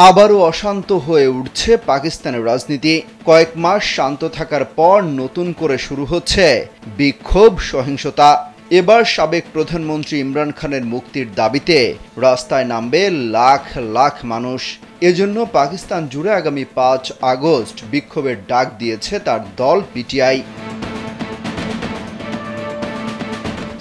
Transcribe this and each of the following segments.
আবারও অশান্ত হয়ে উঠছে পাকিস্তানের রাজনীতি। কয়েক মাস শান্ত থাকার পর নতুন করে শুরু হচ্ছে বিক্ষোভ, সহিংসতা। এবার সাবেক প্রধানমন্ত্রী ইমরান খানের মুক্তির দাবিতে রাস্তায় নামবে লাখ লাখ মানুষ। এজন্য পাকিস্তান জুড়ে আগামী 5 আগস্ট বিক্ষোভের ডাক দিয়েছে তার দল পিটিআই।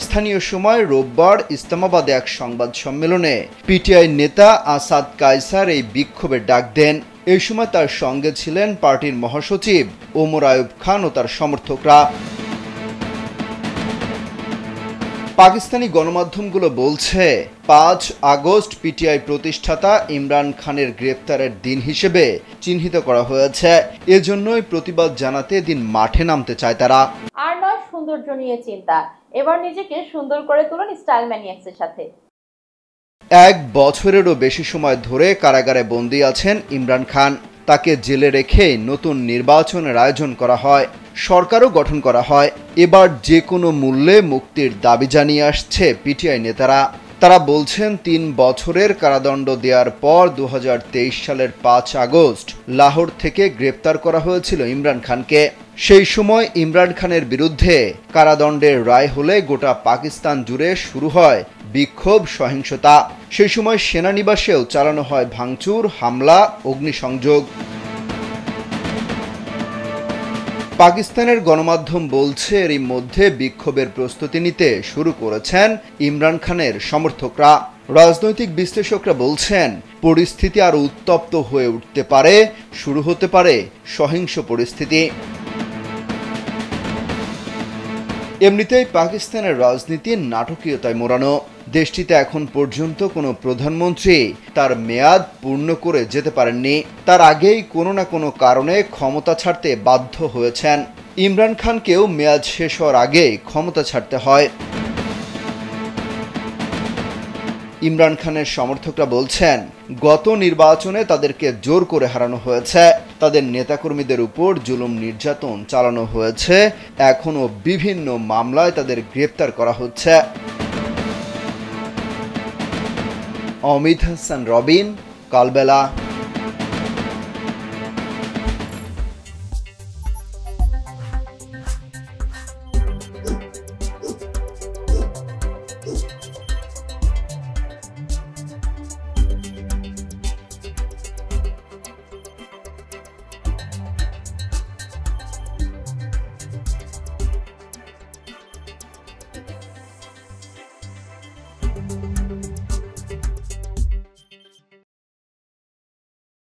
স্থানীয় সময় রোববার ইসলামাবাদে এক সংবাদ সম্মেলনে পিটিআই নেতা আসাদ কায়সার এই বিক্ষোভের ডাক দেন। এই সময় তার সঙ্গে ছিলেন পার্টির মহাসচিব ওমর আয়ুব খান ও তার সমর্থকরা। পাকিস্তানি গণমাধ্যমগুলো বলছে 5 আগস্ট পিটিআই প্রতিষ্ঠাতা ইমরান খানের গ্রেপ্তারের দিন হিসেবে চিহ্নিত করা হয়েছে। এজন্যই প্রতিবাদ জানাতে দিন মাঠে নামতে চায় তারা। আর নয় সৌন্দর্য নিয়ে চিন্তা, এবার নিজেকে সুন্দর করে তুলুন স্টাইল ম্যানিয়াক্সের সাথে। 1 বছরেরও বেশি সময় ধরে কারাগারে বন্দী আছেন ইমরান খান। তাকে জেলে রেখে নতুন নির্বাচনের আয়োজন করা হয়, সরকারও গঠন করা হয়। এবার যে কোনো মূল্যে মুক্তির দাবি জানিয়ে আসছে পিটিআই নেতারা। তারা বলছেন 3 বছরের কারাদণ্ড দেওয়ার পর 2023 সালের 5 আগস্ট লাহোর থেকে গ্রেপ্তার করা হয়েছিল ইমরান খানকে। সেই সময় ইমরান খানের বিরুদ্ধে কারাদণ্ডের রায় হলে গোটা পাকিস্তান জুড়ে শুরু হয় বিক্ষোভ, সহিংসতা। সেই সময় সেনানিবাসেও চালানো হয় ভাঙচুর, হামলা, অগ্নিসংযোগ। পাকিস্তানের গণমাধ্যম বলছে এরই মধ্যে বিক্ষোভের প্রস্তুতি নিতে শুরু করেছেন ইমরান খানের সমর্থকরা। রাজনৈতিক বিশ্লেষকরা বলছেন পরিস্থিতি আরও উত্তপ্ত হয়ে উঠতে পারে, শুরু হতে পারে সহিংস পরিস্থিতি। এমনিতেই পাকিস্তানের রাজনীতি নাটকীয়তায় মোড়ানো। দেশটিতে এখন পর্যন্ত কোনো প্রধানমন্ত্রী তার মেয়াদ পূর্ণ করে যেতে পারেননি। তার আগেই কোনো না কোনো কারণে ক্ষমতা ছাড়তে বাধ্য হয়েছেন। ইমরান খানকেও মেয়াদ শেষ হওয়ার আগেই ক্ষমতা ছাড়তে হয়। ইমরান খানের সমর্থকরা বলছেন গত নির্বাচনে তাদেরকে জোর করে হারানো হয়েছে, তাদের নেতাকর্মীদের উপর জুলুম নির্যাতন চালানো হয়েছে, এখনও বিভিন্ন মামলায় তাদের গ্রেপ্তার করা হচ্ছে। অমিত হাসান রবিন, কালবেলা।